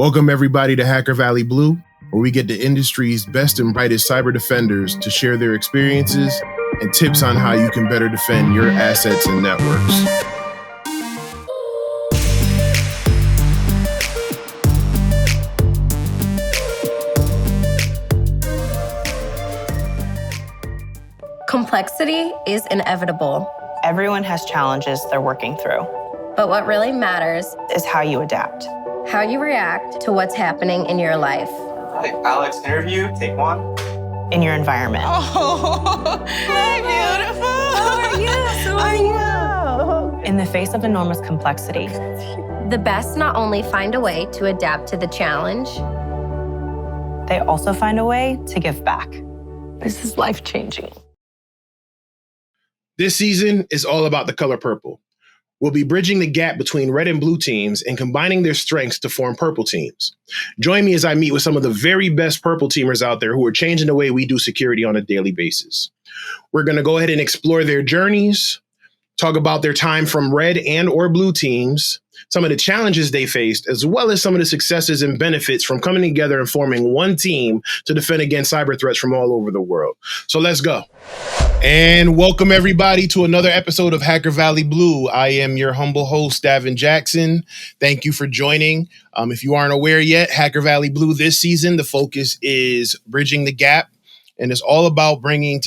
Welcome everybody to Hacker Valley Blue, where we get the industry's best and brightest cyber defenders to share their experiences and tips on how you can better defend your assets and networks. Complexity is inevitable. Everyone has challenges they're working through. But what really matters is how you adapt. How you react to what's happening in your life. Hi, Alex, interview, take one. In your environment. Oh, hi, beautiful. How are you? In the face of enormous complexity. The best not only find a way to adapt to the challenge, they also find a way to give back. This is life-changing. This season is all about the color purple. We'll be bridging the gap between red and blue teams and combining their strengths to form purple teams. Join me as I meet with some of the very best purple teamers out there who are changing the way we do security on a daily basis. We're going to go ahead and explore their journeys, talk about their time from red and or blue teams, some of the challenges they faced, as well as some of the successes and benefits from coming together and forming one team to defend against cyber threats from all over the world. So let's go. And welcome everybody to another episode of Hacker Valley Blue. I am your humble host, Davin Jackson. Thank you for joining. If you aren't aware yet, Hacker Valley Blue this season, the focus is bridging the gap, and it's all about bringing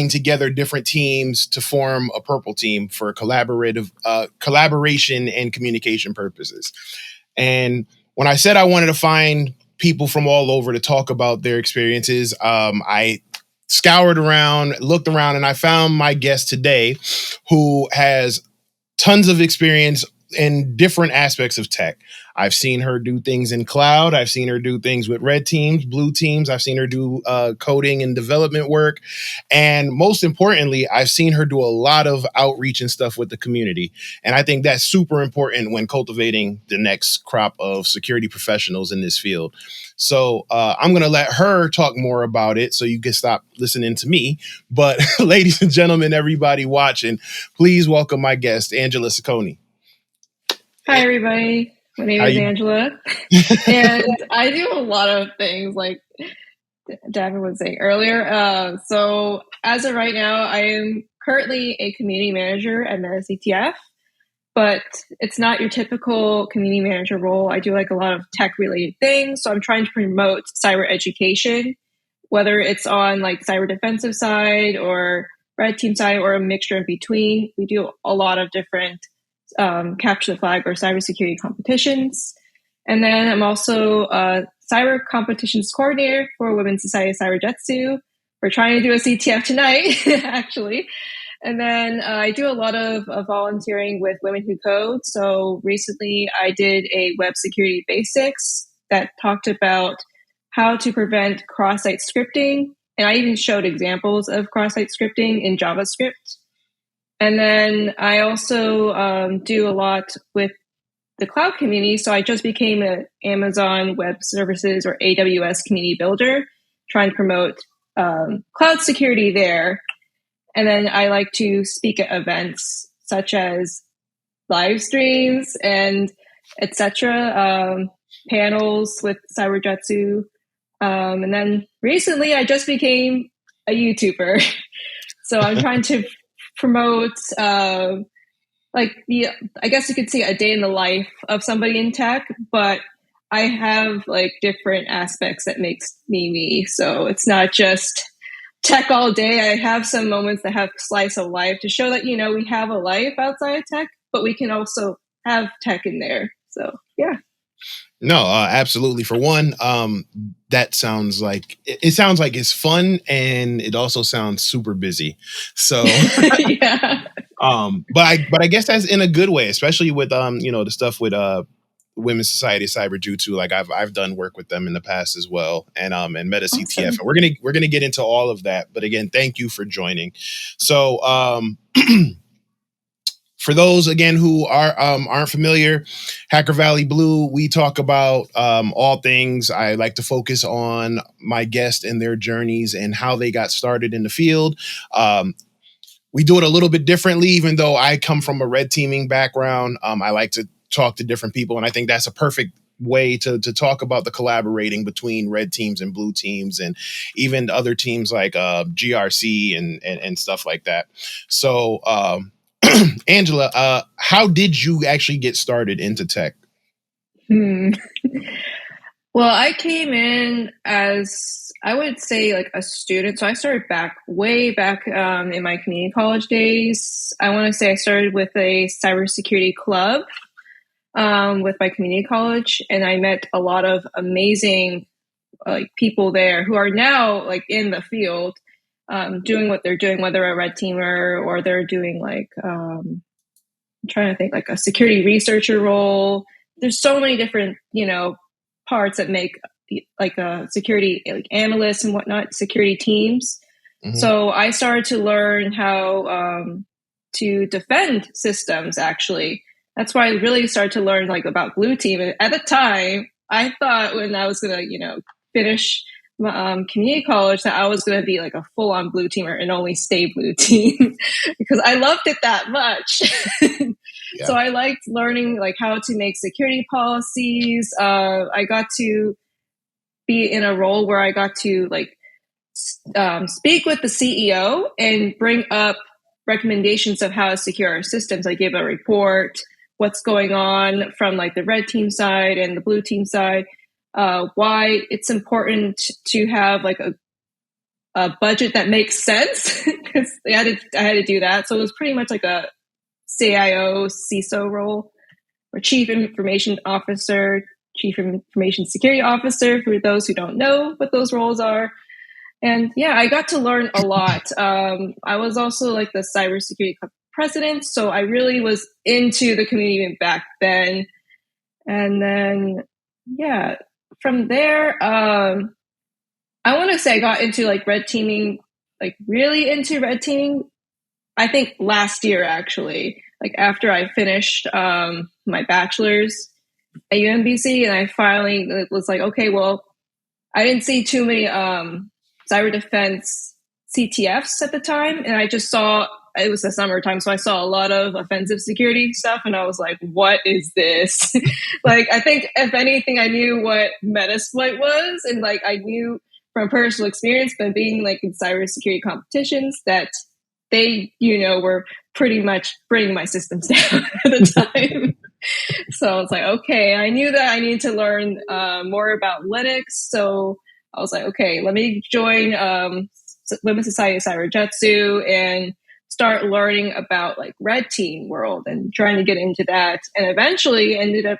together different teams to form a purple team for collaboration and communication purposes. And when I said I wanted to find people from all over to talk about their experiences, I scoured around, looked around, and I found my guest today who has tons of experience in different aspects of tech. I've seen her do things in cloud. I've seen her do things with red teams, blue teams. I've seen her do coding and development work. And most importantly, I've seen her do a lot of outreach and stuff with the community. And I think that's super important when cultivating the next crop of security professionals in this field. So I'm going to let her talk more about it so you can stop listening to me. But ladies and gentlemen, everybody watching, please welcome my guest, Angela Saccone. Hi, everybody. My name is Angela, and I do a lot of things like Davin was saying earlier. So as of right now, I am currently a community manager at MetaCTF, but it's not your typical community manager role. I do like a lot of tech-related things, so I'm trying to promote cyber education, whether it's on like cyber defensive side or red team side or a mixture in between. We do a lot of different capture the flag or cybersecurity competitions. And then I'm also a cyber competitions coordinator for Women's Society of Cyberjutsu. We're trying to do a CTF tonight, actually. And then I do a lot of volunteering with Women Who Code. So recently I did a web security basics that talked about how to prevent cross-site scripting. And I even showed examples of cross-site scripting in JavaScript. And then I also do a lot with the cloud community. So I just became an Amazon Web Services or AWS community builder, trying to promote cloud security there. And then I like to speak at events such as live streams and etc., panels with Cyberjutsu. And then recently I just became a YouTuber. So I'm trying to promote I guess you could say a day in the life of somebody in tech, but I have like different aspects that makes me. So it's not just tech all day. I have some moments that have slice of life to show that, you know, we have a life outside of tech, but we can also have tech in there. So yeah. No, absolutely. For one, that sounds like it's fun, and it also sounds super busy. So, yeah. But I guess that's in a good way, especially with the stuff with Women's Society of Cyberjutsu. Like I've done work with them in the past as well, and MetaCTF. Awesome. And we're gonna get into all of that. But again, thank you for joining. So, for those, again, who aren't familiar, Hacker Valley Blue, we talk about all things. I like to focus on my guests and their journeys and how they got started in the field. We do it a little bit differently, even though I come from a red teaming background. I like to talk to different people, and I think that's a perfect way to talk about the collaborating between red teams and blue teams, and even other teams like GRC and stuff like that. So, Angela, how did you actually get started into tech? Well, I came in as, I would say, like a student. So I started way back in my community college days. I want to say I started with a cybersecurity club with my community college, and I met a lot of amazing like people there who are now like in the field doing what they're doing, whether a red teamer or they're doing like I'm trying to think, like a security researcher role. There's so many different parts that make like a security like analysts and whatnot, security teams. Mm-hmm. So I started to learn how to defend systems. Actually, that's why I really started to learn like about blue team. And at the time, I thought when I was gonna finish community college that I was going to be like a full-on blue teamer and only stay blue team because I loved it that much. Yeah. So I liked learning like how to make security policies. I got to be in a role where I got to like speak with the CEO and bring up recommendations of how to secure our systems. I gave a report, what's going on from like the red team side and the blue team side. Why it's important to have like a budget that makes sense because I had to do that. So it was pretty much like a CIO, CISO role, or Chief Information Officer, Chief Information Security Officer, for those who don't know what those roles are. And yeah, I got to learn a lot. I was also like the cybersecurity club president, so I really was into the community back then. And then, yeah. From there, I want to say I got into like red teaming, like really into red teaming, I think last year, actually, like after I finished my bachelor's at UMBC, and I finally was like, okay, well, I didn't see too many cyber defense CTFs at the time, and I just saw, it was the summertime, so I saw a lot of offensive security stuff, and I was like, what is this? Like, I think, if anything, I knew what Metasploit was, and like, I knew from personal experience, but being like in cybersecurity competitions, that they, were pretty much bringing my systems down at the time. So I was like, okay, I knew that I needed to learn more about Linux, so I was like, okay, let me join Women's Society of Cyberjutsu and start learning about like red team world and trying to get into that, and eventually ended up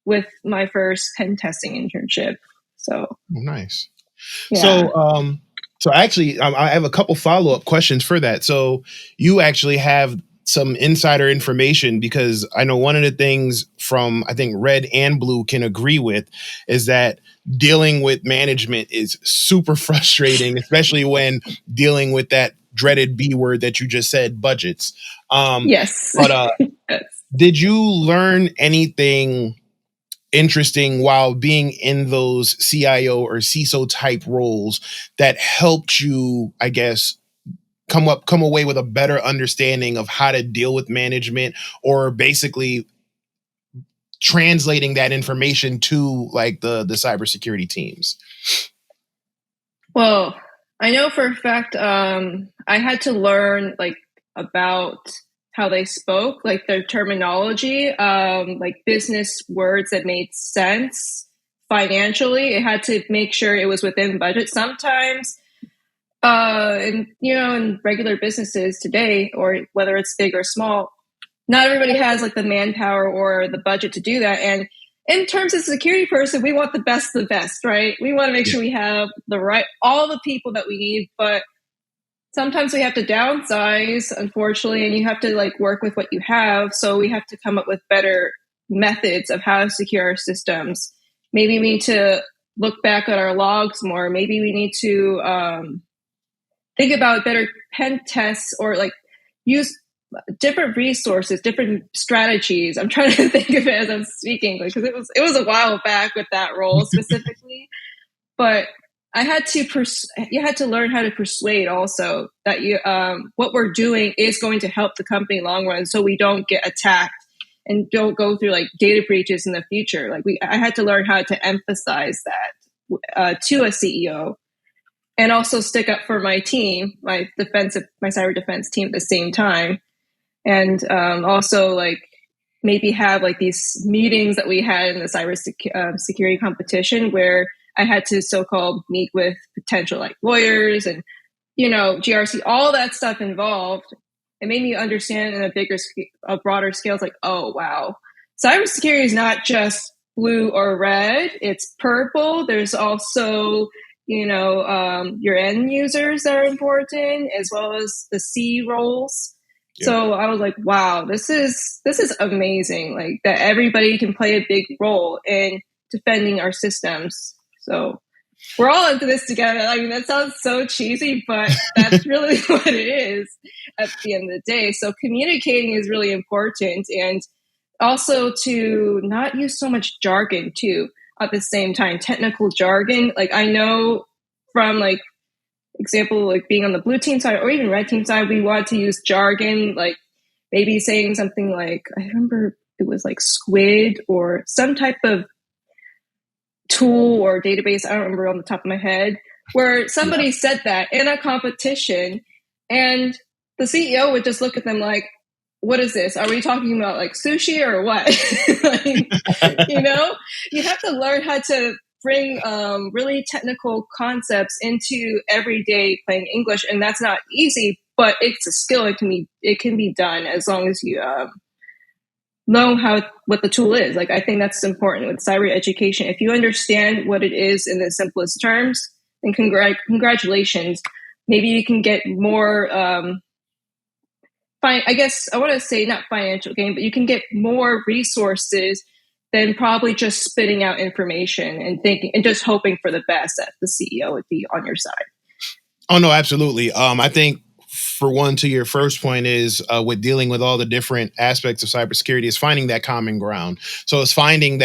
with my first pen testing internship. So nice. Yeah. So actually, I have a couple follow-up questions for that. So you actually have some insider information, because I know one of the things from, I think, red and blue can agree with is that dealing with management is super frustrating, especially when dealing with that dreaded B word that you just said, budgets. Yes. But yes. Did you learn anything interesting while being in those CIO or CISO type roles that helped you, I guess, come away with a better understanding of how to deal with management, or basically translating that information to like the cybersecurity teams? Well, I know for a fact I had to learn like about how they spoke, like their terminology, like business words that made sense financially. It had to make sure it was within budget. Sometimes, and in regular businesses today, or whether it's big or small, not everybody has like the manpower or the budget to do that. And in terms of security person, we want the best of the best, right? We want to make sure we have all the people that we need, but sometimes we have to downsize, unfortunately, and you have to like work with what you have. So we have to come up with better methods of how to secure our systems. Maybe we need to look back at our logs more. Maybe we need to think about better pen tests, or like use different resources, different strategies. I'm trying to think of it as I'm speaking, because it was a while back with that role specifically, but I had to you had to learn how to persuade also that what we're doing is going to help the company long run, so we don't get attacked and don't go through like data breaches in the future. Like I had to learn how to emphasize that to a CEO, and also stick up for my team, my cyber defense team at the same time. And also like maybe have like these meetings that we had in the cyber security competition where I had to so-called meet with potential like lawyers and, GRC, all that stuff involved. It made me understand in a broader scale. It's like, oh, wow. Cybersecurity is not just blue or red. It's purple. There's also, your end users that are important, as well as the C roles. Yeah. So I was like, wow, this is amazing. Like that everybody can play a big role in defending our systems. So we're all into this together. I mean, that sounds so cheesy, but that's really what it is at the end of the day. So communicating is really important, and also to not use so much jargon too at the same time. Technical jargon. Like I know from like example, like being on the blue team side or even red team side, we wanted to use jargon, like maybe saying something like, I remember it was like squid or some type of tool or database. I don't remember on the top of my head, where somebody said that in a competition, and the CEO would just look at them like, what is this? Are we talking about like sushi or what? Like, you have to learn how to bring really technical concepts into everyday plain English, and that's not easy, but it's a skill. It can be done as long as you know what the tool is. Like I think that's important with cyber education. If you understand what it is in the simplest terms, then congratulations. Maybe you can get more. I guess I want to say not financial gain, but you can get more resources than probably just spitting out information and thinking and just hoping for the best that the CEO would be on your side. Oh no, absolutely. I think for one, to your first point is with dealing with all the different aspects of cybersecurity is finding that common ground. So it's finding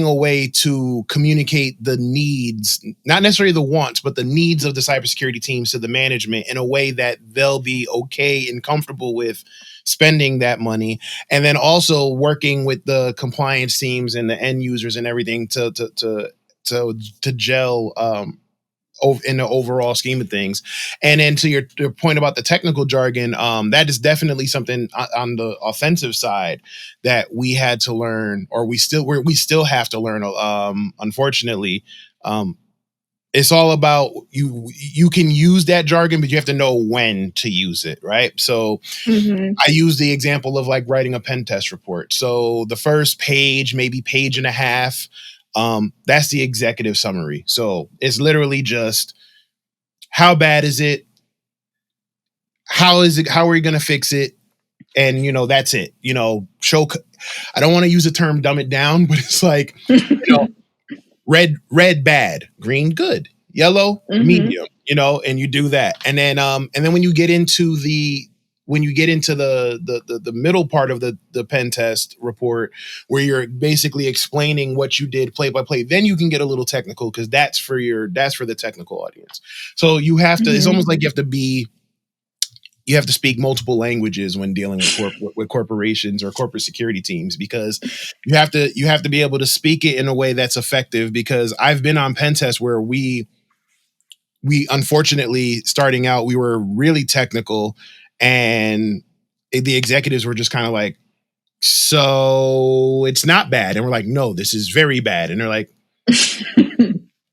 a way to communicate the needs, not necessarily the wants, but the needs of the cybersecurity teams to the management in a way that they'll be okay and comfortable with spending that money. And then also working with the compliance teams and the end users and everything to gel in the overall scheme of things. And then to your point about the technical jargon, that is definitely something on the offensive side that we had to learn, or we still have to learn. Unfortunately, it's all about you can use that jargon, but you have to know when to use it, right? So I use the example of like writing a pen test report. So the first page, maybe page and a half, that's the executive summary. So it's literally just how bad is it? How is it? How are we going to fix it? And, that's it. I don't want to use the term dumb it down, but it's like, red, bad, green, good, yellow, medium, and you do that. And then when you get into the middle part of the pen test report, where you're basically explaining what you did play by play, then you can get a little technical, because that's for the technical audience. So you have to, it's almost like you have to speak multiple languages when dealing with corporations or corporate security teams, because you have to be able to speak it in a way that's effective. Because I've been on pen tests where we unfortunately, starting out, we were really technical, and the executives were just kind of like, so it's not bad. And we're like, no, this is very bad. And they're like,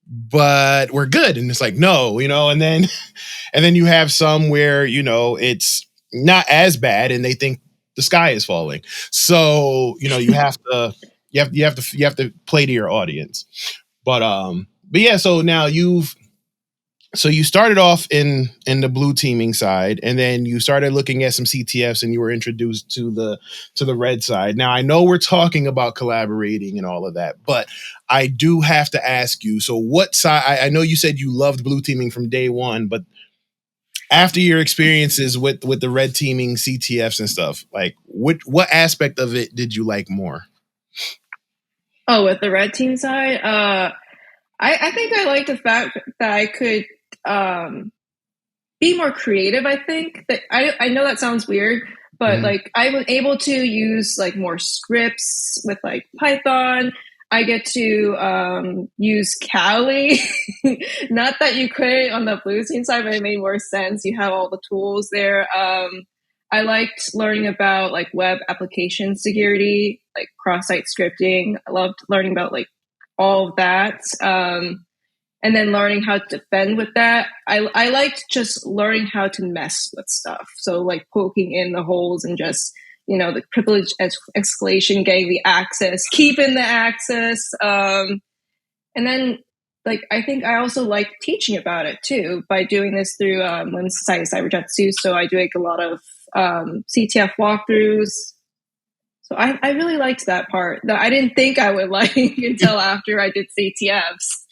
but we're good. And it's like, no, and then you have some where, it's not as bad and they think the sky is falling. So, you have to play to your audience. But yeah, so now you started off in the blue teaming side, and then you started looking at some CTFs, and you were introduced to the red side. Now I know we're talking about collaborating and all of that, but I do have to ask you, so what side, I know you said you loved blue teaming from day one, but after your experiences with the red teaming CTFs and stuff, like what aspect of it did you like more? Oh, with the red team side, I think I like the fact that I could be more creative. I think that I know that sounds weird, but like I was able to use like more scripts with like Python. I get to use Kali. Not that you couldn't on the blue team side, but it made more sense. You have all the tools there. I liked learning about like web application security, like cross-site scripting. I loved learning about like all of that. And then learning how to defend with that. I liked just learning how to mess with stuff. So like poking in the holes and just, you know, the privilege escalation, getting the access, keeping the access. And then like, I think I also like teaching about it too, by doing this through Women's Society of Cyberjutsu. So I do like a lot of CTF walkthroughs. So I really liked that part that I didn't think I would like until after I did CTFs.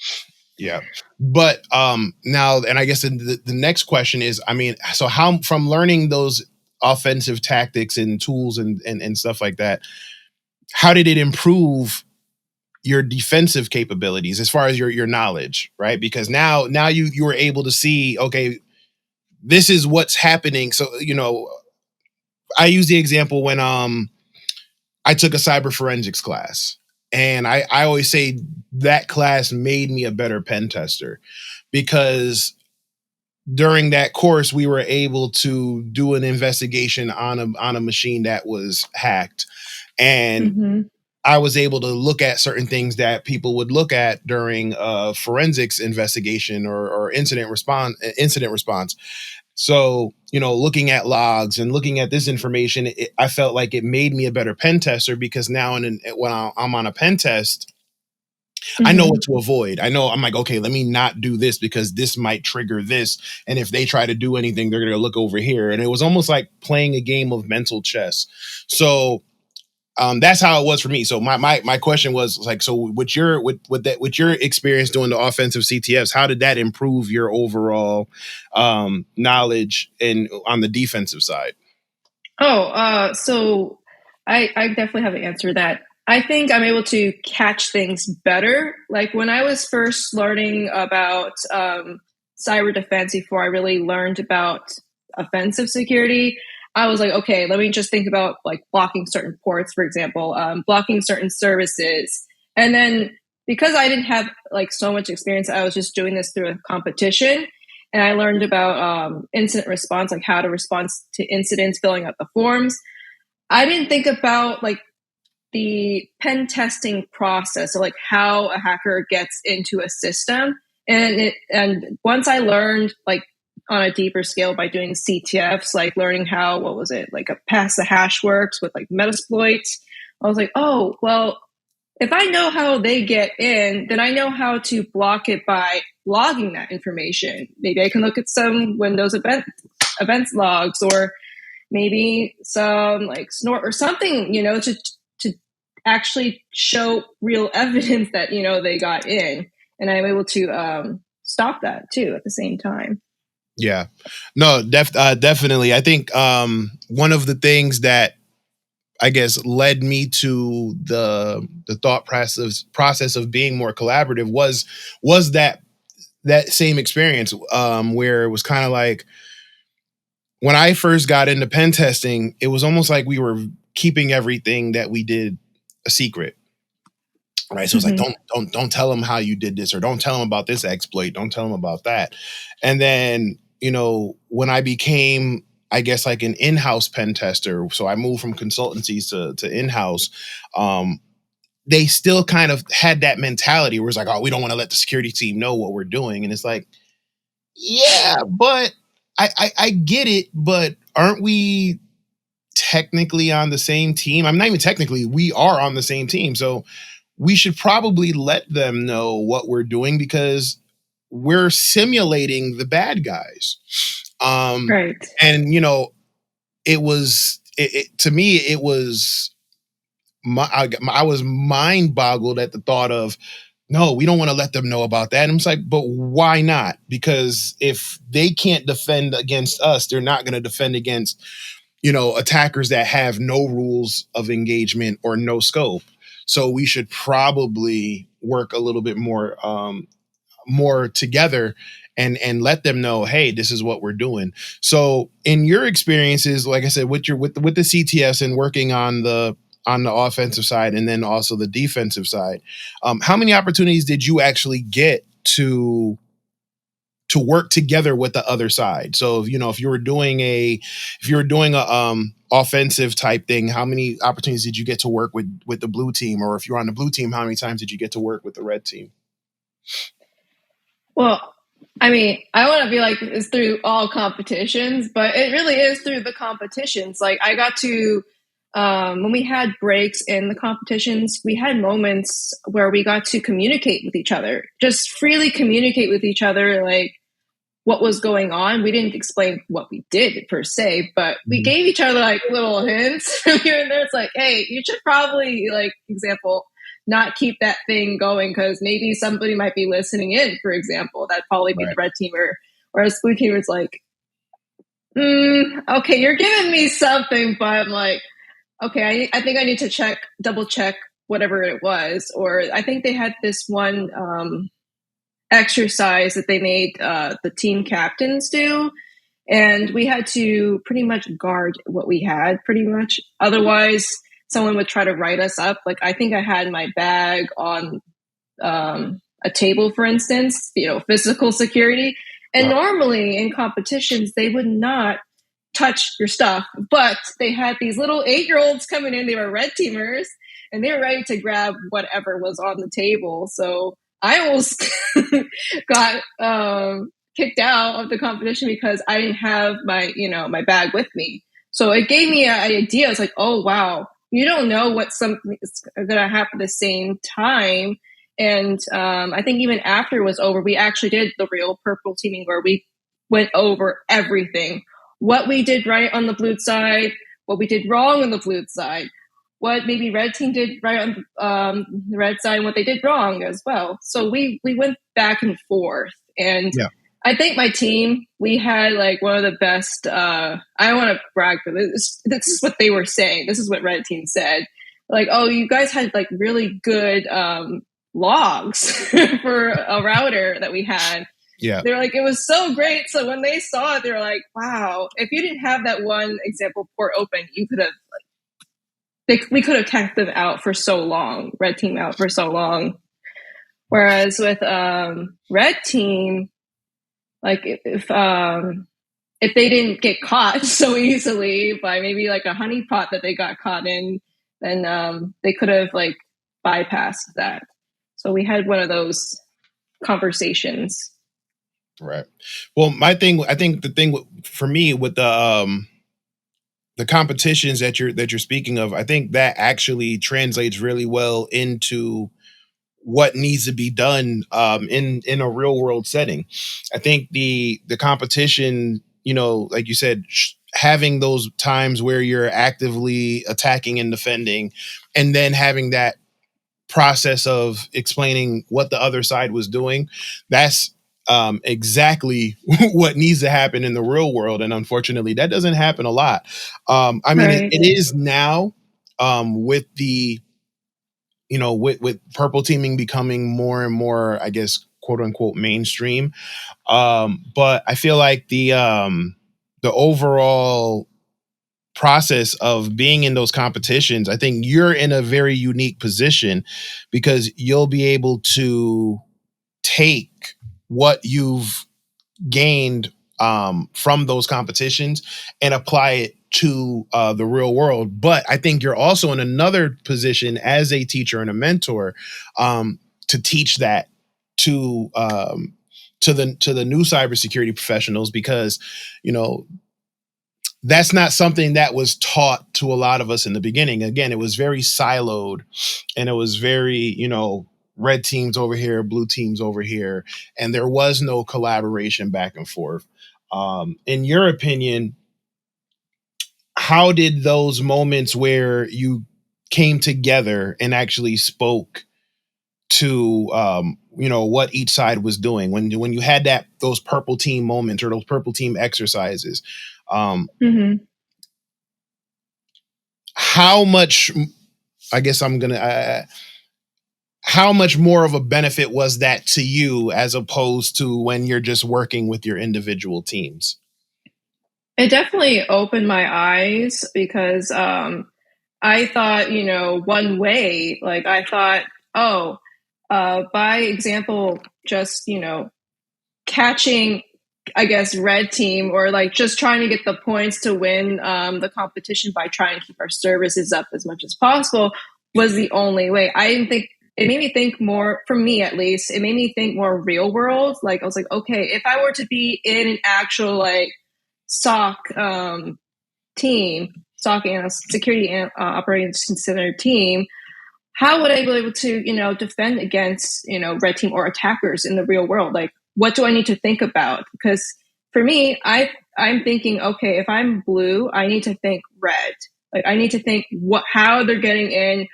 Yeah. But now, and I guess the next question is, I mean, so how, from learning those offensive tactics and tools and stuff like that, how did it improve your defensive capabilities as far as your knowledge, right? Because now you were able to see, okay, this is what's happening. So, you know, I use the example when I took a cyber forensics class. And I always say that class made me a better pen tester, because during that course, we were able to do an investigation on a machine that was hacked. And I was able to look at certain things that people would look at during a forensics investigation or incident response. So, you know, looking at logs and looking at this information, I felt like it made me a better pen tester, because now when I'm on a pen test, I know what to avoid. I know, I'm like, okay, let me not do this because this might trigger this. And if they try to do anything, they're going to look over here. And it was almost like playing a game of mental chess. So that's how it was for me. So my question was like, so with your experience doing the offensive CTFs, how did that improve your overall knowledge and on the defensive side? So I definitely have an answer to that. I think I'm able to catch things better. Like when I was first learning about cyber defense before I really learned about offensive security, I was like, okay, let me just think about like blocking certain ports, for example, blocking certain services. And then because I didn't have like so much experience, I was just doing this through a competition. And I learned about incident response, like how to respond to incidents, filling out the forms. I didn't think about like the pen testing process, so like how a hacker gets into a system. And once I learned like on a deeper scale by doing CTFs, like learning how, what was it, like a pass the hash works with like Metasploit, I was like, oh, well, if I know how they get in, then I know how to block it by logging that information. Maybe I can look at some Windows events logs, or maybe some like snort or something, you know, to actually show real evidence that, you know, they got in. And I'm able to stop that too at the same time. Yeah, no, definitely. I think one of the things that I guess led me to the thought process of being more collaborative was that same experience where it was kind of like when I first got into pen testing, it was almost like we were keeping everything that we did a secret. Right. So it's like, don't tell them how you did this, or don't tell them about this exploit. Don't tell them about that. And then, you know, when I became, I guess, like an in-house pen tester, so I moved from consultancies to in-house, they still kind of had that mentality where it's like, oh, we don't want to let the security team know what we're doing. And it's like, yeah, but I get it, but aren't we technically on the same team? I'm not even technically, we are on the same team. So we should probably let them know what we're doing, because we're simulating the bad guys. Right. And, you know, it was, to me, it was, I was mind boggled at the thought of, no, we don't want to let them know about that. And I'm like, but why not? Because if they can't defend against us, they're not going to defend against, you know, attackers that have no rules of engagement or no scope. So we should probably work a little bit more more together and let them know, hey, this is what we're doing. So in your experiences, like I said, with the CTFs and working on the offensive side and then also the defensive side, how many opportunities did you actually get to work together with the other side? So if you were doing a offensive type thing, how many opportunities did you get to work with the blue team? Or if you're on the blue team, how many times did you get to work with the red team? Well, I mean, I want to be like it's through all competitions, but it really is through the competitions. Like I got to, when we had breaks in the competitions, we had moments where we got to communicate with each other, just freely communicate with each other, like what was going on. We didn't explain what we did per se, but we gave each other like little hints from here and there. It's like, hey, you should probably, like, example, not keep that thing going because maybe somebody might be listening in, for example. That'd probably be the red teamer. Whereas blue teamer's like, okay, you're giving me something, but I'm like, okay, I think I need to double check whatever it was. Or I think they had this one exercise that they made the team captains do. And we had to pretty much guard what we had pretty much. Otherwise, someone would try to write us up. Like I think I had my bag on a table, for instance, physical security. And normally in competitions, they would not touch your stuff. But they had these little 8-year-olds coming in. They were red teamers. And they were ready to grab whatever was on the table. So I almost got kicked out of the competition because I didn't have my bag with me. So it gave me an idea. It's like, oh, wow, you don't know what something is going to happen at the same time. And I think even after it was over, we actually did the real purple teaming where we went over everything. What we did right on the blue side, what we did wrong on the blue side, what maybe red team did right on the red side and what they did wrong as well. So we went back and forth. And I think my team, we had like one of the best, I don't want to brag, but this is what they were saying. This is what red team said. Like, oh, you guys had like really good logs for a router that we had. Yeah. They're like, it was so great. So when they saw it, they were like, wow, if you didn't have that one example port open, you could have we could have kept them out for so long, red team out for so long. Whereas with red team, like if they didn't get caught so easily by maybe like a honeypot that they got caught in, then they could have like bypassed that. So we had one of those conversations. Right. Well, I think the thing for me with the competitions that you're speaking of, I think that actually translates really well into what needs to be done in a real world setting. I think the competition, like you said, having those times where you're actively attacking and defending, and then having that process of explaining what the other side was doing, that's exactly what needs to happen in the real world. And unfortunately, that doesn't happen a lot. I mean, Right. it is now with the, with purple teaming becoming more and more, I guess, quote unquote, mainstream. But I feel like the overall process of being in those competitions, I think you're in a very unique position because you'll be able to take what you've gained from those competitions and apply it to the real world. But I think you're also in another position as a teacher and a mentor to teach that to the new cybersecurity professionals, because that's not something that was taught to a lot of us in the beginning. Again, it was very siloed, and it was very, red teams over here, blue teams over here, and there was no collaboration back and forth. In your opinion, how did those moments where you came together and actually spoke to what each side was doing when you had those purple team moments or those purple team exercises, how much, I guess I'm gonna how much more of a benefit was that to you as opposed to when you're just working with your individual teams? It definitely opened my eyes because I thought, one way, like I thought, by example, just, catching, I guess, red team or like just trying to get the points to win the competition by trying to keep our services up as much as possible was the only way. I didn't think it made me think more, for me at least, it made me think more real world. Like I was like, okay, if I were to be in an actual like SOC team, SOC and security and operations center team, how would I be able to, defend against, red team or attackers in the real world? Like, what do I need to think about? Because for me, I'm thinking, okay, if I'm blue, I need to think red. Like, I need to think how they're getting in,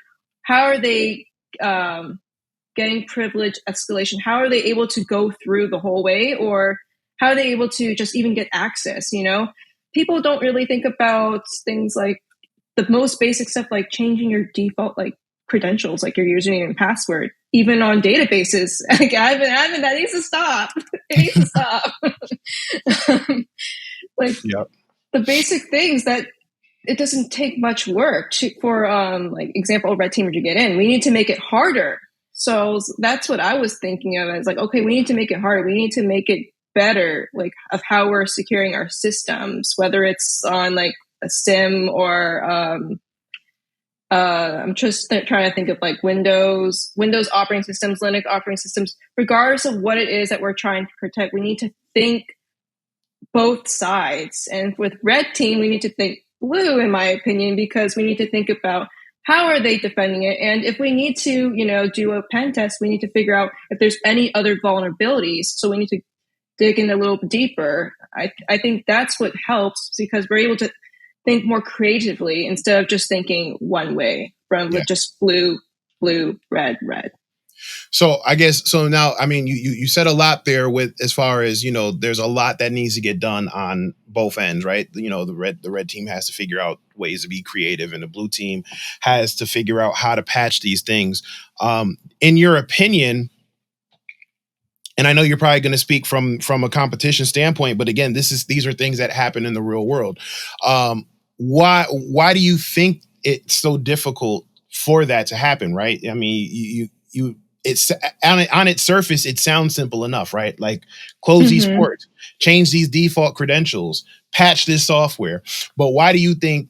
how are they getting privilege escalation? How are they able to go through the whole way, or how are they able to just even get access? People don't really think about things like the most basic stuff, like changing your default like credentials, like your username and password, even on databases. Like admin, that needs to stop. It needs to stop. Like Yep. the basic things that it doesn't take much work for like example, red teamer to get in. We need to make it harder. So that's what I was thinking of as like, okay, we need to make it harder. We need to make it better, like of how we're securing our systems, whether it's on like a SIM or I'm just trying to think of like Windows operating systems, Linux operating systems, regardless of what it is that we're trying to protect. We need to think both sides. And with red team, we need to think blue, in my opinion, because we need to think about how are they defending it. And if we need to, do a pen test, we need to figure out if there's any other vulnerabilities. So we need to dig in a little deeper. I think that's what helps, because we're able to think more creatively instead of just thinking one way from just blue, red. So I guess, so now, I mean, you said a lot there with, as far as, there's a lot that needs to get done on both ends, right? The red team has to figure out ways to be creative, and the blue team has to figure out how to patch these things. In your opinion, and I know you're probably going to speak from a competition standpoint, but again, these are things that happen in the real world. Why do you think it's so difficult for that to happen? Right? I mean, it's on its surface, it sounds simple enough, right? Like close these ports, change these default credentials, patch this software. But why do you think,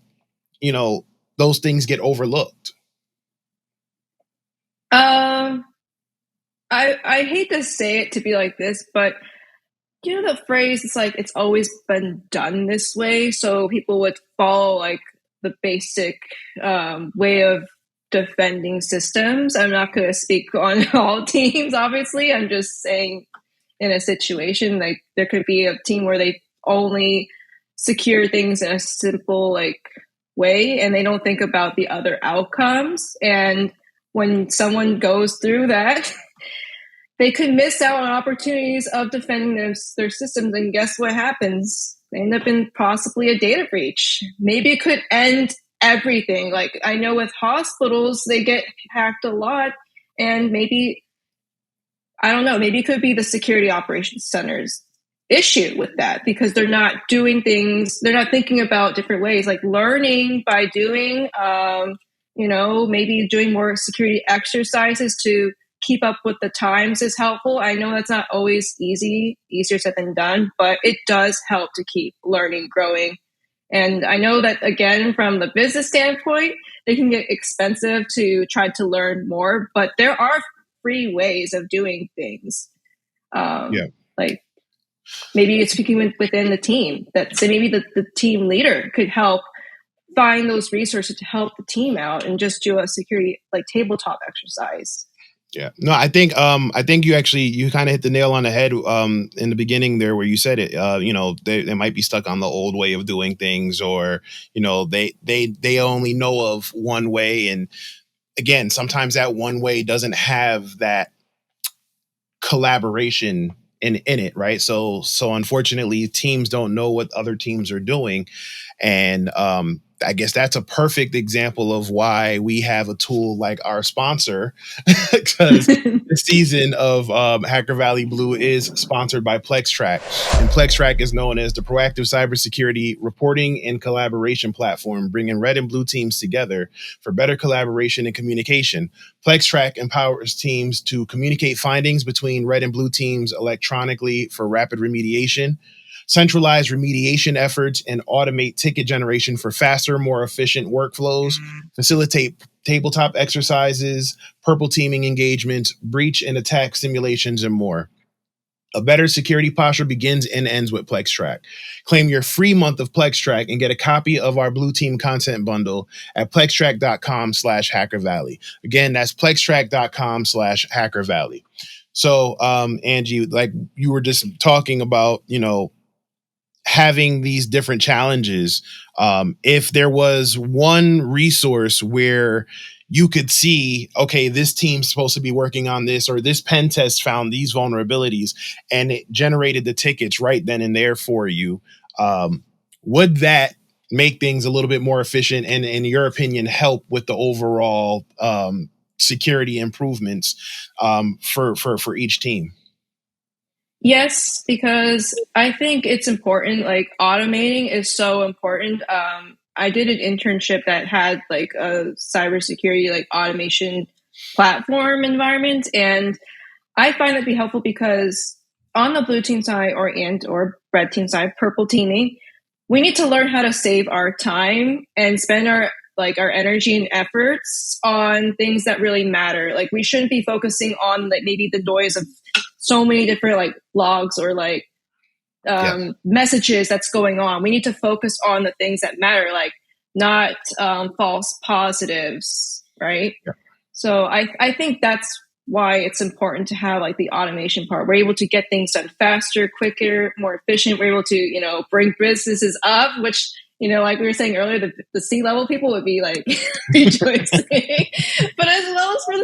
those things get overlooked? I hate to say it to be like this, but the phrase, it's like it's always been done this way, so people would follow like the basic way of defending systems. I'm not going to speak on all teams, obviously. I'm just saying in a situation like there could be a team where they only secure things in a simple like way, and they don't think about the other outcomes. And when someone goes through that, they could miss out on opportunities of defending their systems. And guess what happens? They end up in possibly a data breach. Maybe it could end everything. Like I know with hospitals, they get hacked a lot. And maybe, I don't know, maybe it could be the security operations center's issue with that, because they're not doing things, they're not thinking about different ways, like learning by doing, maybe doing more security exercises to keep up with the times is helpful. I know that's not always easier said than done, but it does help to keep learning, growing. And I know that, again, from the business standpoint, they can get expensive to try to learn more, but there are free ways of doing things. Like maybe it's speaking within the team, that so maybe the team leader could help find those resources to help the team out and just do a security like tabletop exercise. Yeah, no, I think you kind of hit the nail on the head in the beginning there, where you said it. They might be stuck on the old way of doing things, or they only know of one way, and again, sometimes that one way doesn't have that collaboration in it, right? So unfortunately, teams don't know what other teams are doing, and I guess that's a perfect example of why we have a tool like our sponsor, because the season of Hacker Valley Blue is sponsored by PlexTrack. And PlexTrack is known as the proactive cybersecurity reporting and collaboration platform, bringing red and blue teams together for better collaboration and communication. PlexTrack empowers teams to communicate findings between red and blue teams electronically for rapid remediation, centralize remediation efforts, and automate ticket generation for faster, more efficient workflows, facilitate tabletop exercises, purple teaming engagements, breach and attack simulations, and more. A better security posture begins and ends with PlexTrack. Claim your free month of PlexTrack and get a copy of our Blue Team content bundle at plextrack.com/HackerValley. Again, that's plextrack.com/HackerValley. So, Angie, like you were just talking about, having these different challenges. If there was one resource where you could see, okay, this team's supposed to be working on this, or this pen test found these vulnerabilities, and it generated the tickets right then and there for you, would that make things a little bit more efficient and, in your opinion, help with the overall security improvements for each team? Yes, because I think it's important. Like automating is so important. I did an internship that had like a cybersecurity like automation platform environment, and I find that to be helpful because on the blue team side or red team side, purple teaming, we need to learn how to save our time and spend our energy and efforts on things that really matter. Like we shouldn't be focusing on like maybe the noise of so many different like logs or like messages that's going on. We need to focus on the things that matter, like not false positives, right? Yeah. So I think that's why it's important to have like the automation part. We're able to get things done faster, quicker, more efficient. We're able to, bring businesses up, which, like we were saying earlier, the C-level people would be like rejoicing. But as well as for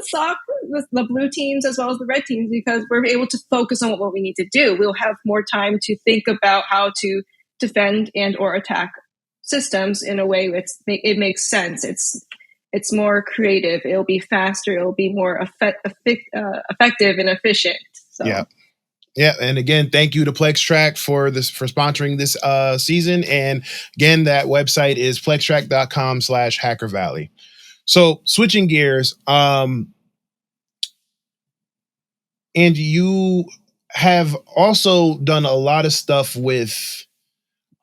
the blue teams as well as the red teams, because we're able to focus on what we need to do. We'll have more time to think about how to defend and or attack systems in a way it makes sense. It's more creative. It'll be faster. It'll be more effective and efficient. So. Yeah. Yeah, and again, thank you to PlexTrack for sponsoring this season. And again, that website is plextrack.com/HackerValley. So switching gears, Angie, you have also done a lot of stuff with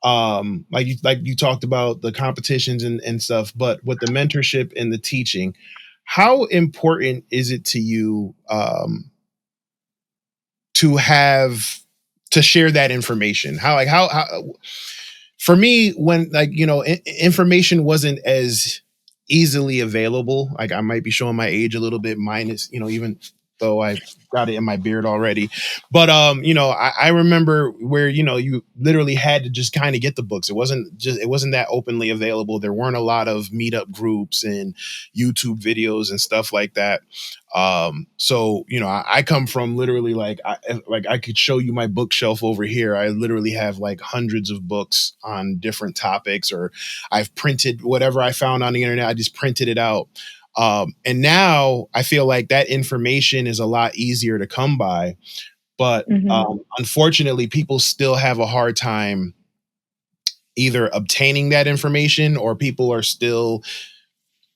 like you talked about the competitions and stuff, but with the mentorship and the teaching. How important is it to you to share that information? How for me, when information wasn't as easily available, like I might be showing my age a little bit, minus, even though I got it in my beard already. But, I remember where, you literally had to just kind of get the books. It wasn't that openly available. There weren't a lot of meetup groups and YouTube videos and stuff like that. So, I come from literally I could show you my bookshelf over here. I literally have like hundreds of books on different topics, or I've printed whatever I found on the internet. I just printed it out. And now I feel like that information is a lot easier to come by, but unfortunately, people still have a hard time either obtaining that information, or people are still,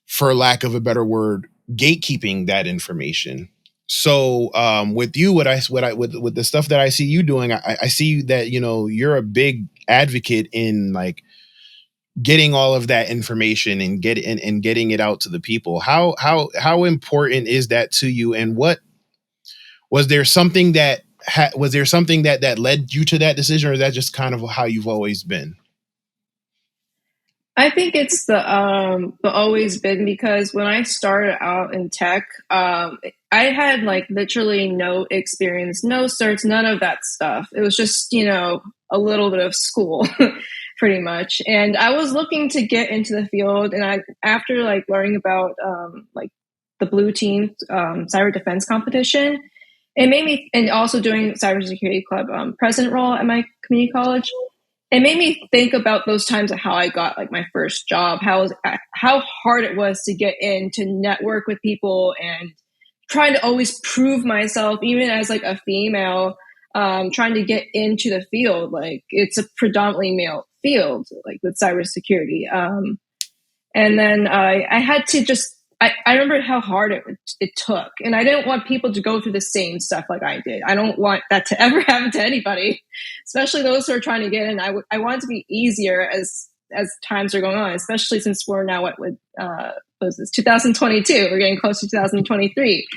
for lack of a better word, gatekeeping that information. So with you, with the stuff that I see you doing, I see that you're a big advocate in like getting all of that information and getting it out to the people. How important is that to you? And was there something that led you to that decision, or is that just kind of how you've always been? I think it's the always been, because when I started out in tech, I had like literally no experience, no certs, none of that stuff. It was just, a little bit of school pretty much. And I was looking to get into the field. And after like learning about like the Blue Team cyber defense competition, it made me, and also doing cybersecurity club president role at my community college, it made me think about those times of how I got like my first job, how hard it was to get in, to network with people, and trying to always prove myself, even as like a female, trying to get into the field. Like it's a predominantly male field, like with cybersecurity. And then I had to just, I remember how hard it took. And I didn't want people to go through the same stuff like I did. I don't want that to ever happen to anybody, especially those who are trying to get in. I want it to be easier as times are going on, especially since we're now what was this, 2022. We're getting close to 2023.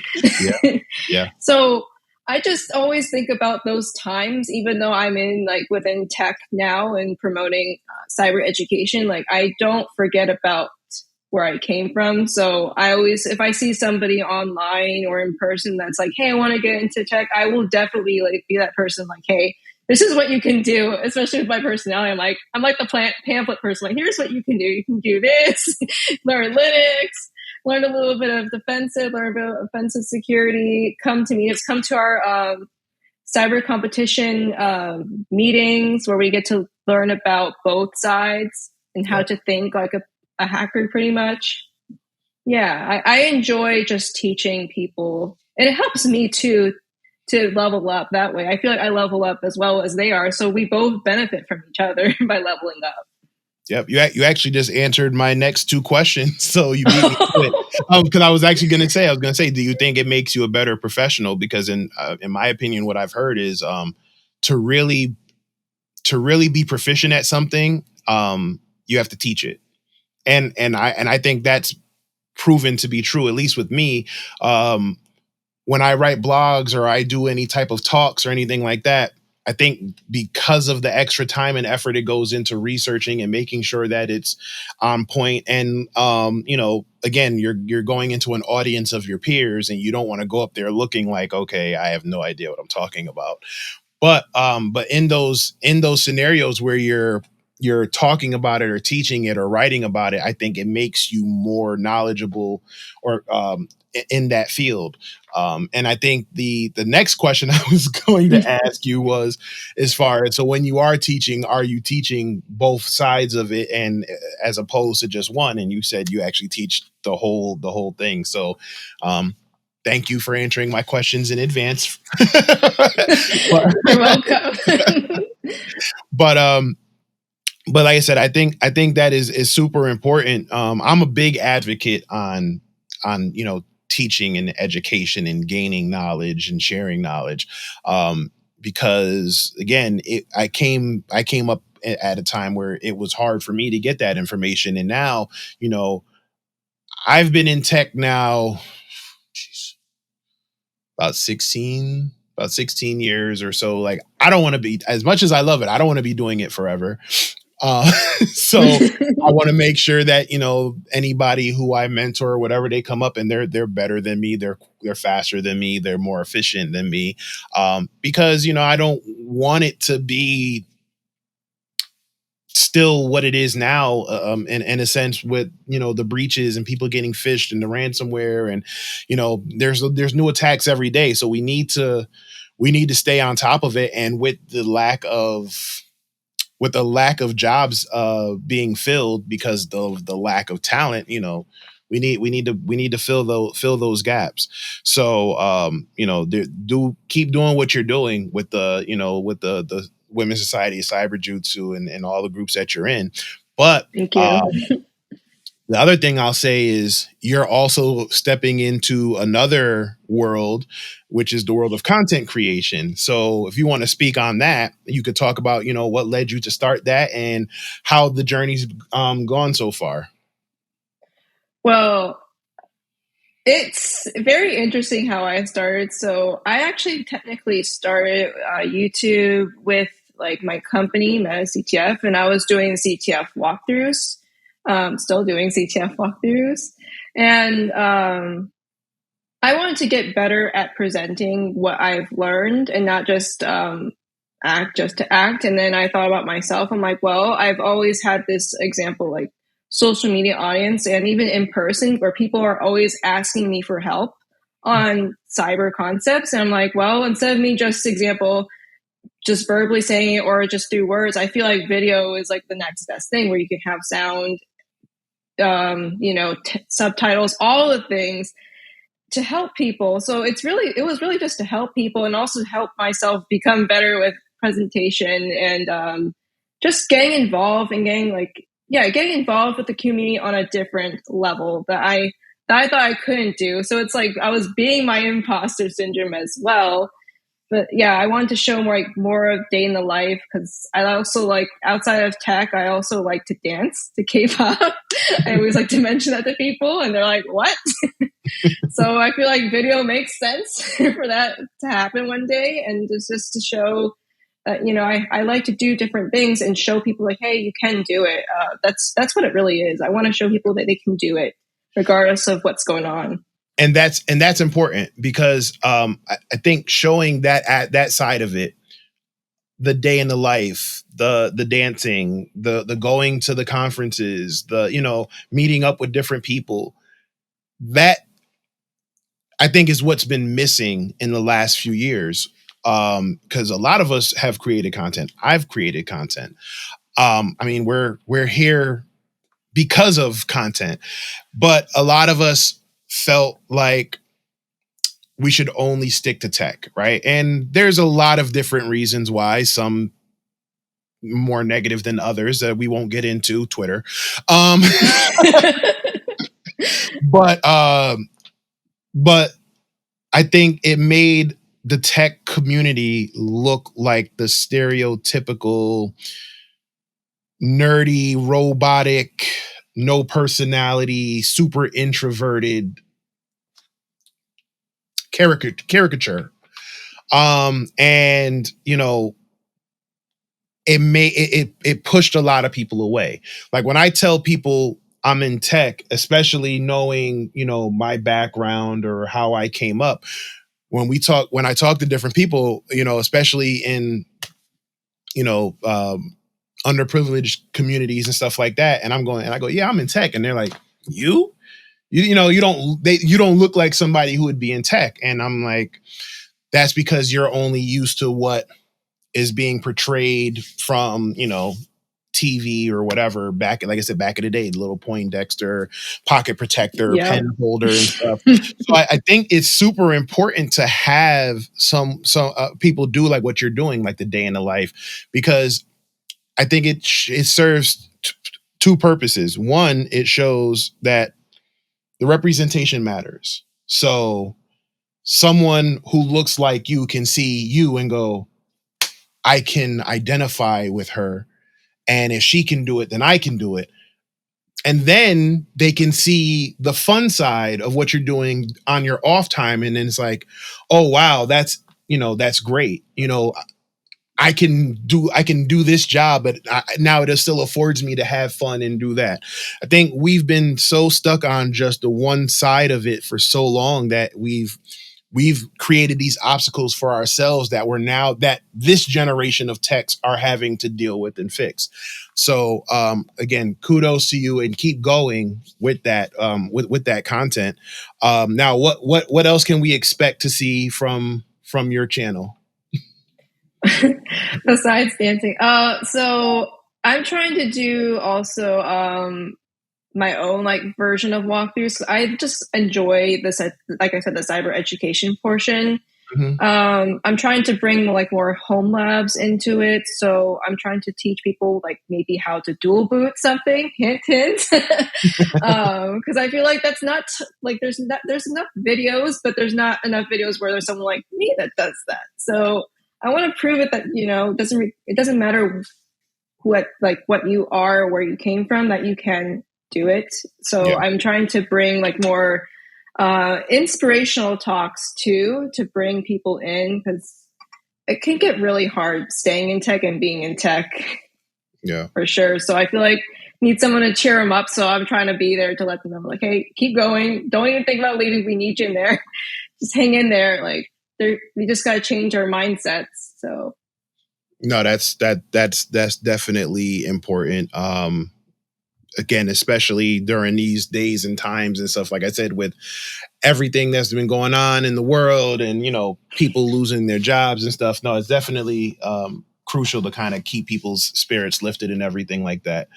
Yeah. So I just always think about those times, even though I'm in like within tech now and promoting cyber education. Like I don't forget about where I came from. So I always, if I see somebody online or in person that's like, hey, I want to get into tech, I will definitely like be that person. Like, hey, this is what you can do. Especially with my personality, I'm like the pamphlet person. Like, here's what you can do. You can do this. Learn Linux. Learn a little bit of defensive, learn a bit of offensive security. Come to meetups. Come to our cyber competition meetings where we get to learn about both sides and how to think like a hacker, pretty much. Yeah, I enjoy just teaching people, and it helps me too to level up that way. I feel like I level up as well as they are, so we both benefit from each other by leveling up. Yep, you actually just answered my next two questions, so you beat me to it. Because I was going to say, do you think it makes you a better professional? Because in my opinion, what I've heard is to really be proficient at something, you have to teach it, and I think that's proven to be true, at least with me. When I write blogs or I do any type of talks or anything like that, I think because of the extra time and effort it goes into researching and making sure that it's on point. And, again, you're going into an audience of your peers and you don't want to go up there looking like, okay, I have no idea what I'm talking about. But in those scenarios where you're talking about it or teaching it or writing about it, I think it makes you more knowledgeable or in that field. And I think the next question I was going to ask you was, as far as, so when you are you teaching both sides of it, and as opposed to just one? And you said you actually teach the whole thing. So thank you for answering my questions in advance. You're welcome. But like I said, I think that is super important. I'm a big advocate on teaching and education and gaining knowledge and sharing knowledge, because again, I came up at a time where it was hard for me to get that information, and now I've been in tech now, about 16 years or so. Like, I don't want to be, as much as I love it, I don't want to be doing it forever. So I want to make sure that, anybody who I mentor or whatever, they come up and they're better than me. They're faster than me. They're more efficient than me. Because, I don't want it to be still what it is now, in a sense, with, the breaches and people getting phished and the ransomware, and, there's new attacks every day. So we need to stay on top of it. And with the lack of jobs being filled because of the lack of talent, we need to fill those gaps. So do keep doing what you're doing with the Women's Society of Cyberjutsu and all the groups that you're in. But thank you. The other thing I'll say is you're also stepping into another world, which is the world of content creation. So if you want to speak on that, you could talk about, what led you to start that and how the journey's gone so far. Well, it's very interesting how I started. So I actually technically started YouTube with like my company, MetaCTF, and I was doing CTF walkthroughs. Still doing CTF walkthroughs. And I wanted to get better at presenting what I've learned and not just act just to act. And then I thought about myself. I'm like, well, I've always had this example, like social media audience and even in person, where people are always asking me for help on cyber concepts. And I'm like, well, instead of me just just verbally saying it or just through words. I feel like video is like the next best thing where you can have sound, subtitles, all the things to help people. So it was really just to help people and also help myself become better with presentation and just getting involved and getting involved with the community on a different level that I thought I couldn't do. So it's like I was being my imposter syndrome as well. But yeah, I wanted to show more of day in the life because I also like outside of tech, I also like to dance to K-pop. I always like to mention that to people and they're like, what? So I feel like video makes sense for that to happen one day. And it's just to show that, I like to do different things and show people like, hey, you can do it. That's what it really is. I want to show people that they can do it regardless of what's going on. And that's important because I think showing that side of it, the day in the life, the dancing, the going to the conferences, the meeting up with different people, that I think is what's been missing in the last few years. Because a lot of us have created content. I've created content. We're here because of content, but a lot of us felt like we should only stick to tech, right? And there's a lot of different reasons why, some more negative than others that we won't get into, Twitter. But I think it made the tech community look like the stereotypical nerdy, robotic, no personality, super introverted caricature. It pushed a lot of people away. Like when I tell people I'm in tech, especially knowing, my background or how I came up, when I talk to different people, especially in, underprivileged communities and stuff like that. And I go, yeah, I'm in tech. And they're like, you don't look like somebody who would be in tech. And I'm like, that's because you're only used to what is being portrayed from, TV or whatever back in the day, the little Poindexter pocket protector, pen holder and stuff. So I think it's super important to have some people do like what you're doing, like the day in the life, because I think it serves two purposes. One, it shows that the representation matters. So someone who looks like you can see you and go, I can identify with her. And if she can do it, then I can do it. And then they can see the fun side of what you're doing on your off time. And then it's like, oh, wow, that's great. I can do this job, but now it still affords me to have fun and do that. I think we've been so stuck on just the one side of it for so long that we've created these obstacles for ourselves that this generation of techs are having to deal with and fix. So again, kudos to you and keep going with that with that content. Now, what else can we expect to see from your channel? Besides dancing, so I'm trying to do also my own version of walkthroughs. I just enjoy this, like I said, the cyber education portion. Mm-hmm. I'm trying to bring more home labs into it. So I'm trying to teach people maybe how to dual boot something. Hint, hint. Because I feel like that's not there's enough videos, but there's not enough videos where there's someone like me that does that. So I want to prove it that it doesn't matter what you are or where you came from, that you can do it. So yeah. I'm trying to bring more inspirational talks too, to bring people in, because it can get really hard staying in tech and being in tech. Yeah, for sure. So I feel like need someone to cheer them up. So I'm trying to be there to let them know, hey, keep going. Don't even think about leaving. We need you in there. Just hang in there. We just got to change our mindsets. So no, that's definitely important. again, especially during these days and times and stuff, like I said, with everything that's been going on in the world and, people losing their jobs and stuff. No, it's definitely crucial to kind of keep people's spirits lifted and everything like that.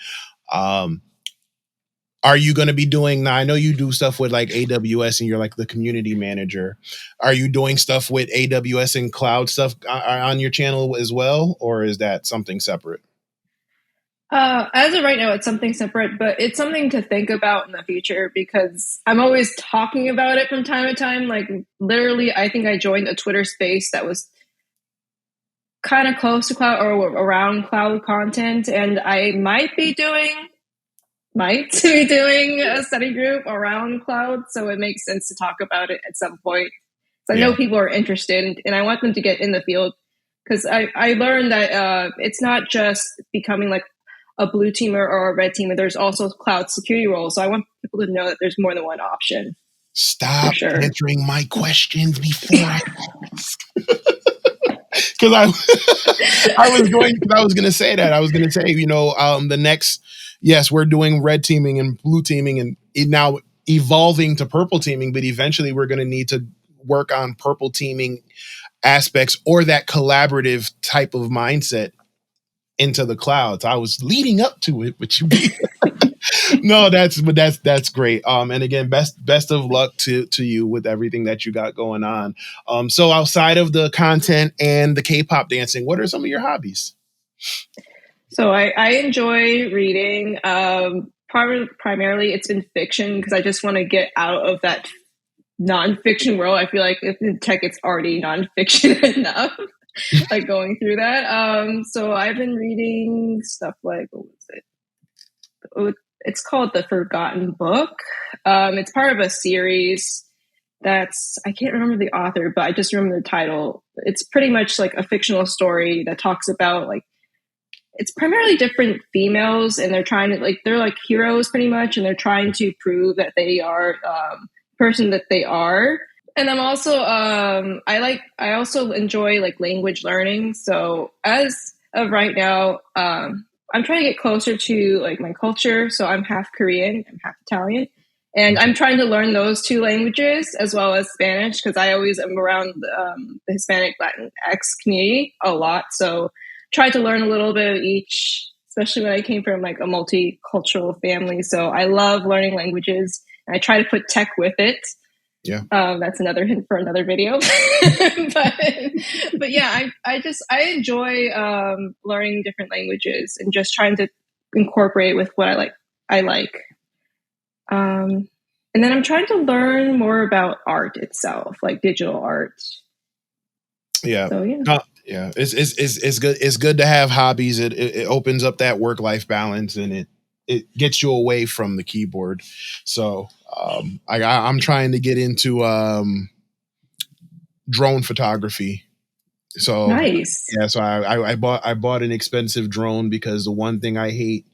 Are you going to be doing now? I know you do stuff with like AWS and you're like the community manager. Are you doing stuff with AWS and cloud stuff on your channel as well? Or is that something separate? As of right now, it's something separate, but it's something to think about in the future because I'm always talking about it from time to time. Like literally, I think I joined a Twitter space that was kind of close to cloud or around cloud content, and I might be doing a study group around cloud, so it makes sense to talk about it at some point. So I know people are interested, and I want them to get in the field because I learned that it's not just becoming like a blue teamer or a red teamer. There's also cloud security roles. So I want people to know that there's more than one option. Stop answering my questions before I ask. Because I was going to say that. I was going to say, the next, yes, we're doing red teaming and blue teaming and now evolving to purple teaming, but eventually we're going to need to work on purple teaming aspects or that collaborative type of mindset into the clouds. I was leading up to it, but you no, that's great. And again, best of luck to you with everything that you got going on. So outside of the content and the K-pop dancing, what are some of your hobbies? So I enjoy reading. Primarily it's been fiction because I just want to get out of that nonfiction world. I feel like if in tech it's already nonfiction enough. Like going through that. So I've been reading stuff like, what was it? It's called The Forgotten Book. It's part of a series I can't remember the author, but I just remember the title. It's pretty much like a fictional story that talks about like, it's primarily different females and they're trying to they're like heroes pretty much. And they're trying to prove that they are the person that they are. And I'm also, I also enjoy like language learning. So as of right now, I'm trying to get closer to like my culture. So I'm half Korean, I'm half Italian, and I'm trying to learn those two languages as well as Spanish because I always am around the Hispanic Latinx community a lot. So try to learn a little bit of each, especially when I came from like a multicultural family. So I love learning languages and I try to put tech with it. Yeah. That's another hint for another video. but yeah, I enjoy learning different languages and just trying to incorporate with what I like. And then I'm trying to learn more about art itself, like digital art. Yeah. So, yeah. Yeah. It's good. It's good to have hobbies. It opens up that work-life balance and it gets you away from the keyboard. So I'm trying to get into drone photography. So nice. Yeah, so I bought an expensive drone because the one thing I hate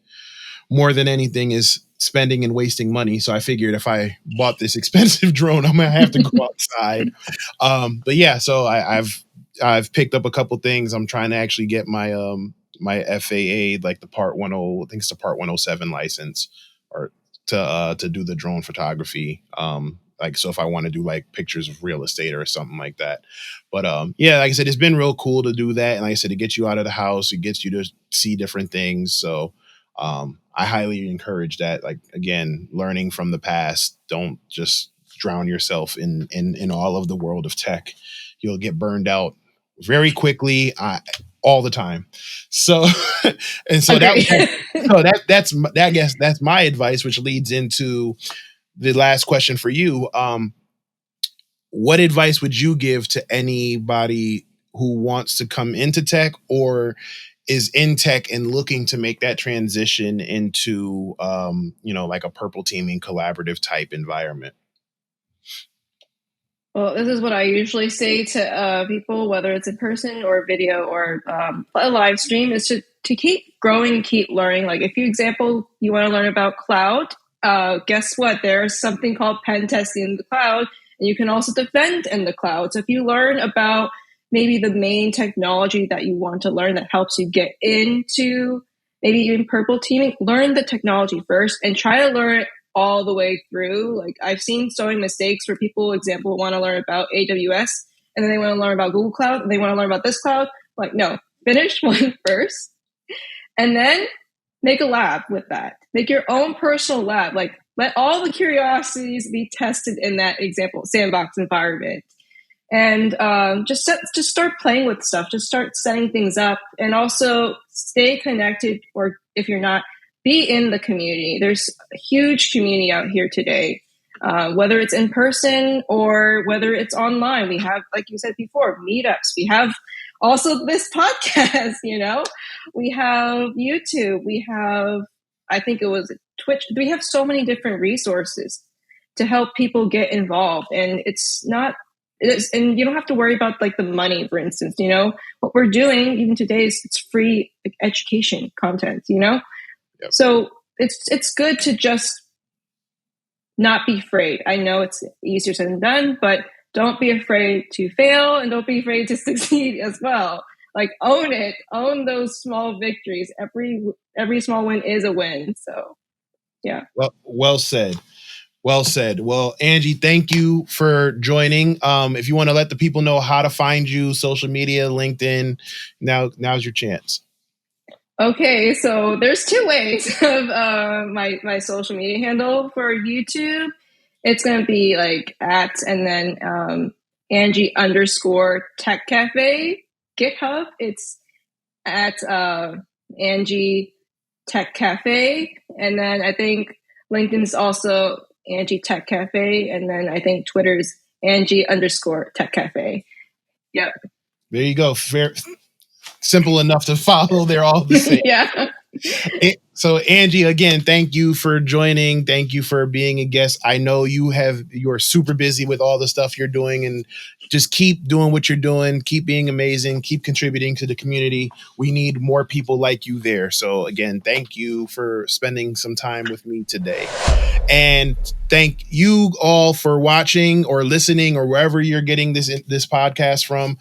more than anything is spending and wasting money. So I figured if I bought this expensive drone, I'm gonna have to go outside. But yeah, so I've picked up a couple things. I'm trying to actually get my my FAA, like the Part 10, I think it's the Part 107 license, or to do the drone photography. Like, so if I want to do like pictures of real estate or something like that. But yeah, like I said, it's been real cool to do that. And like I said, it gets you out of the house, it gets you to see different things. So I highly encourage that. Like, again, learning from the past, don't just drown yourself in all of the world of tech. You'll get burned out very quickly. All the time. So, and so I guess that's my advice, which leads into the last question for you. What advice would you give to anybody who wants to come into tech or is in tech and looking to make that transition into, like a purple teaming collaborative type environment? Well, this is what I usually say to people, whether it's in person or video or a live stream, is to keep growing, keep learning. Like if you want to learn about cloud, guess what? There's something called pen testing in the cloud, and you can also defend in the cloud. So if you learn about maybe the main technology that you want to learn that helps you get into maybe even purple teaming, learn the technology first and try to learn it all the way through. Like I've seen so many mistakes where people, example, want to learn about AWS and then they want to learn about Google Cloud and they want to learn about this cloud. Like, no, finish one first and then make a lab with that. Make your own personal lab. Like let all the curiosities be tested in that example sandbox environment. And just start playing with stuff. Just start setting things up, and also stay connected. Or if you're not, be in the community. There's a huge community out here today, whether it's in person or whether it's online. We have, like you said before, meetups. We have also this podcast. We have YouTube. We have, I think it was Twitch. We have so many different resources to help people get involved, and and you don't have to worry about like the money, for instance. What we're doing even today is it's free education content. Yep. So it's good to just not be afraid. I know it's easier said than done, but don't be afraid to fail and don't be afraid to succeed as well. Like own it, own those small victories. Every small win is a win. So yeah. Well said. Well said. Well, Angie, thank you for joining. If you want to let the people know how to find you, social media, LinkedIn, now's your chance. Okay, so there's two ways of my social media handle for YouTube. It's going to be like and then Angie_Tech Cafe. GitHub, it's at Angie Tech Cafe. And then I think LinkedIn is also Angie Tech Cafe, and then I think Twitter's Angie_Tech Cafe. Yep. There you go. Simple enough to follow. They're all the same. Yeah. So Angie, again, thank you for joining. Thank you for being a guest. I know you're super busy with all the stuff you're doing, and just keep doing what you're doing. Keep being amazing. Keep contributing to the community. We need more people like you there. So again, thank you for spending some time with me today. And thank you all for watching or listening or wherever you're getting this podcast from.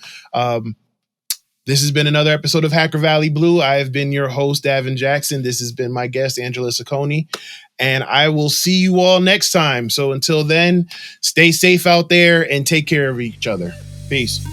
This has been another episode of Hacker Valley Blue. I have been your host, Davin Jackson. This has been my guest, Angela Saccone. And I will see you all next time. So until then, stay safe out there and take care of each other. Peace.